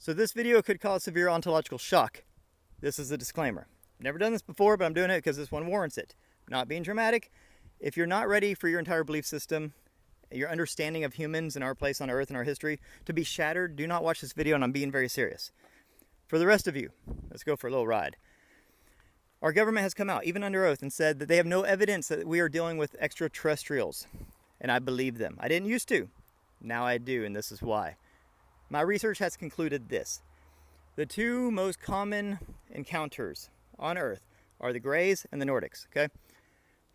So this video could cause severe ontological shock. This is a disclaimer. Never done this before, but I'm doing it because this one warrants it. Not being dramatic. If you're not ready for your entire belief system, your understanding of humans and our place on Earth and our history to be shattered, do not watch this video, and I'm being very serious. For the rest of you, let's go for a little ride. Our government has come out, even under oath, and said that they have no evidence that we are dealing with extraterrestrials. And I believe them. I didn't used to. Now I do, and this is why. My research has concluded this. The two most common encounters on Earth are the Greys and the Nordics, okay?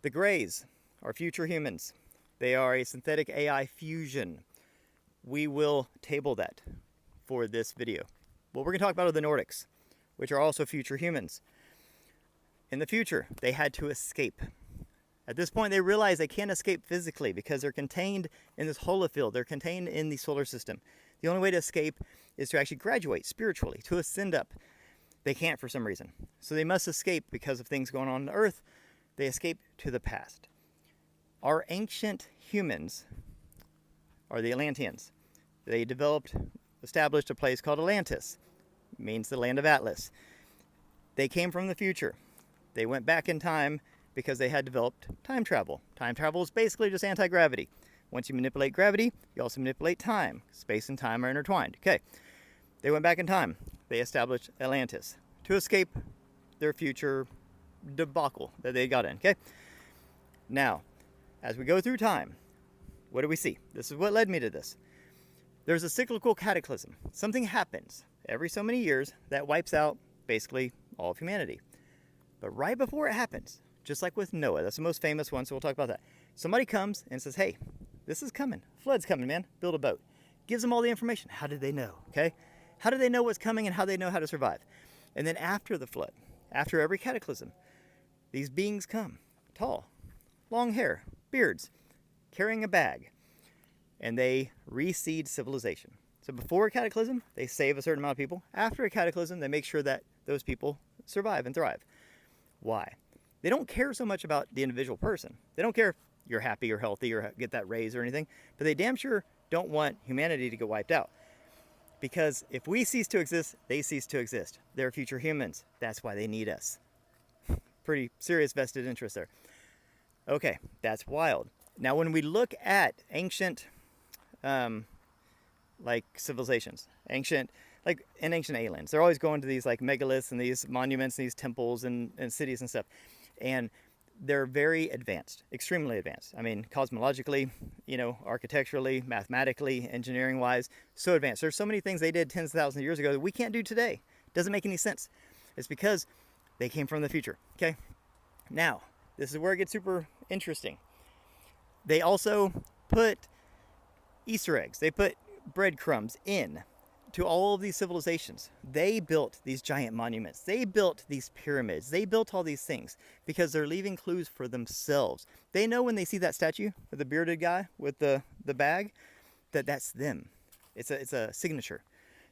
The Greys are future humans. They are a synthetic AI fusion. We will table that for this video. What we're going to talk about are the Nordics, which are also future humans. In the future, they had to escape. At this point, they realize they can't escape physically because they're contained in this holofield. They're contained in the solar system. The only way to escape is to actually graduate spiritually, to ascend up. They can't for some reason. So they must escape because of things going on Earth. They escape to the past. Our ancient humans are the Atlanteans. They established a place called Atlantis. It means the land of Atlas. They came from the future. They went back in time because they had developed time travel. Time travel is basically just anti-gravity. Once you manipulate gravity, you also manipulate time. Space and time are intertwined. Okay, they went back in time. They established Atlantis to escape their future debacle that they got in. Okay, now, as we go through time, what do we see? This is what led me to this. There's a cyclical cataclysm. Something happens every so many years that wipes out basically all of humanity. But right before it happens, just like with Noah, that's the most famous one, so we'll talk about that. Somebody comes and says, hey, this is coming. Flood's coming, man. Build a boat. Gives them all the information. How did they know? Okay? How do they know what's coming and how they know how to survive? And then after the flood, after every cataclysm, these beings come, tall, long hair, beards, carrying a bag, and they reseed civilization. So before a cataclysm, they save a certain amount of people. After a cataclysm, they make sure that those people survive and thrive. Why? They don't care so much about the individual person. They don't care if you're happy or healthy or get that raise or anything, but they damn sure don't want humanity to get wiped out. Because if we cease to exist, they cease to exist. They're future humans. That's why they need us. Pretty serious vested interest there. Okay, that's wild. Now, when we look at ancient, civilizations, ancient aliens, they're always going to these like megaliths and these monuments and these temples and cities and stuff. And they're very advanced, extremely advanced. I mean, cosmologically, architecturally, mathematically, engineering-wise, so advanced. There's so many things they did tens of thousands of years ago that we can't do today. Doesn't make any sense. It's because they came from the future, okay? Now, this is where it gets super interesting. They also put Easter eggs. They put breadcrumbs in to all of these civilizations. They built these giant monuments. They built these pyramids. They built all these things because they're leaving clues for themselves. They know when they see that statue of the bearded guy with the bag, that's them. It's a signature.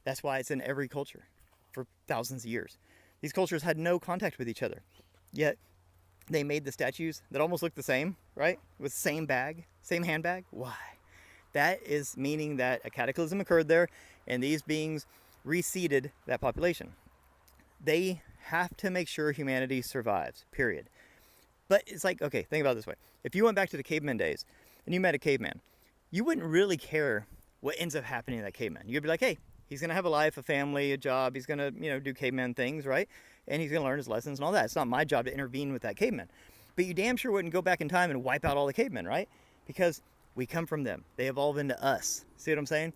That's why it's in every culture for thousands of years. These cultures had no contact with each other, yet they made the statues that almost look the same, right? With the same bag, same handbag. Why? That is meaning that a cataclysm occurred there and these beings reseeded that population. They have to make sure humanity survives, period. But it's like, okay, think about it this way. If you went back to the caveman days and you met a caveman, you wouldn't really care what ends up happening to that caveman. You'd be like, hey, he's going to have a life, a family, a job. He's going to, do caveman things, right? And he's going to learn his lessons and all that. It's not my job to intervene with that caveman. But you damn sure wouldn't go back in time and wipe out all the cavemen, right? Because we come from them. They evolve into us. See what I'm saying?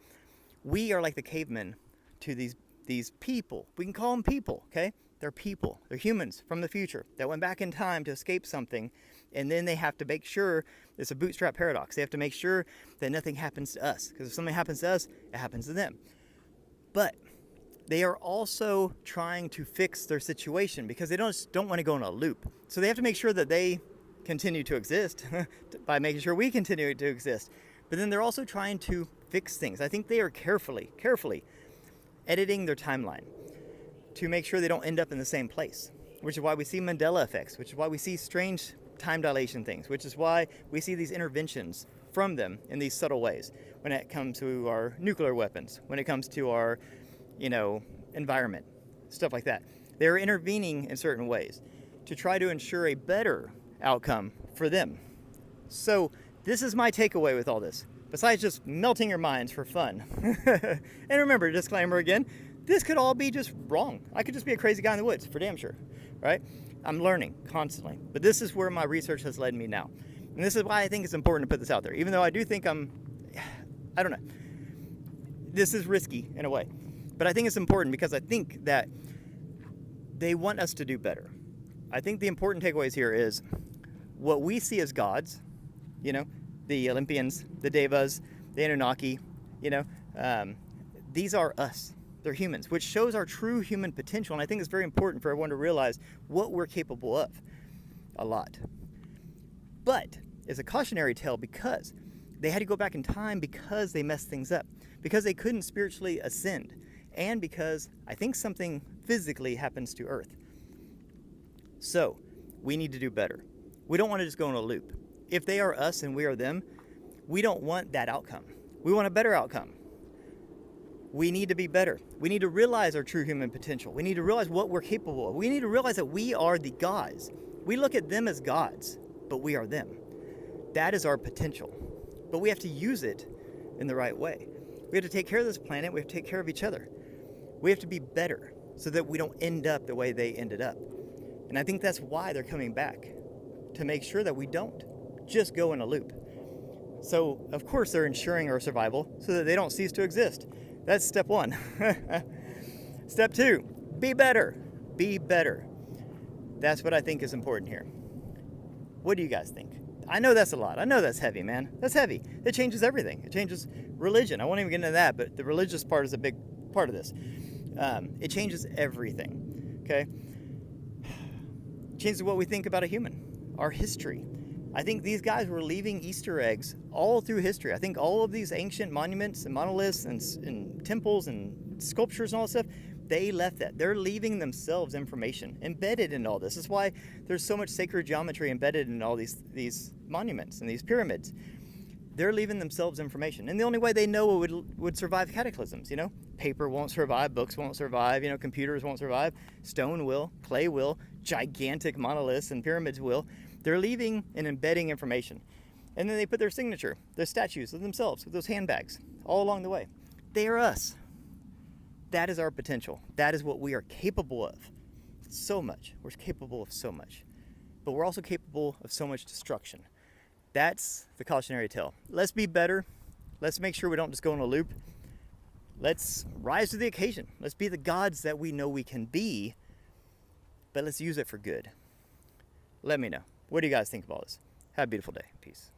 We are like the cavemen to these people. We can call them people, okay? They're people. They're humans from the future that went back in time to escape something, and then they have to make sure, it's a bootstrap paradox. They have to make sure that nothing happens to us, because if something happens to us, it happens to them. But they are also trying to fix their situation because they don't want to go in a loop. So they have to make sure that they continue to exist by making sure we continue to exist. But then they're also trying to fix things. I think they are carefully editing their timeline to make sure they don't end up in the same place, which is why we see Mandela effects, which is why we see strange time dilation things, which is why we see these interventions from them in these subtle ways when it comes to our nuclear weapons, when it comes to our environment, stuff like that. They're intervening in certain ways to try to ensure a better outcome for them. So this is my takeaway with all this, besides just melting your minds for fun. And remember, disclaimer again, this could all be just wrong. I could just be a crazy guy in the woods, for damn sure, right? I'm learning constantly, but this is where my research has led me now. And this is why I think it's important to put this out there, even though I do think I don't know, this is risky in a way, but I think it's important because I think that they want us to do better. I think the important takeaways here is what we see as gods, the Olympians, the Devas, the Anunnaki, these are us. They're humans, which shows our true human potential. And I think it's very important for everyone to realize what we're capable of a lot. But it's a cautionary tale because they had to go back in time because they messed things up, because they couldn't spiritually ascend, and because I think something physically happens to Earth. So we need to do better. We don't want to just go in a loop. If they are us and we are them, we don't want that outcome. We want a better outcome. We need to be better. We need to realize our true human potential. We need to realize what we're capable of. We need to realize that we are the gods. We look at them as gods, but we are them. That is our potential. But we have to use it in the right way. We have to take care of this planet. We have to take care of each other. We have to be better so that we don't end up the way they ended up. And I think that's why they're coming back, to make sure that we don't just go in a loop. So, of course, they're ensuring our survival so that they don't cease to exist. That's step one. Step two, be better. Be better. That's what I think is important here. What do you guys think? I know that's a lot. I know that's heavy, man. That's heavy. It changes everything. It changes religion. I won't even get into that, but the religious part is a big part of this. It changes everything, okay? It changes what we think about a human, our history. I think these guys were leaving Easter eggs all through history. I think all of these ancient monuments and monoliths and temples and sculptures and all that stuff, they left that. They're leaving themselves information embedded in all this. That's why there's so much sacred geometry embedded in all these monuments and these pyramids. They're leaving themselves information. And the only way they know it would survive cataclysms, Paper won't survive, books won't survive, computers won't survive, stone will, clay will, gigantic monoliths and pyramids will. They're leaving and embedding information. And then they put their signature, their statues of themselves with those handbags all along the way. They are us. That is our potential. That is what we are capable of. So much. We're capable of so much. But we're also capable of so much destruction. That's the cautionary tale. Let's be better. Let's make sure we don't just go in a loop. Let's rise to the occasion. Let's be the gods that we know we can be, but let's use it for good. Let me know. What do you guys think of all this? Have a beautiful day. Peace.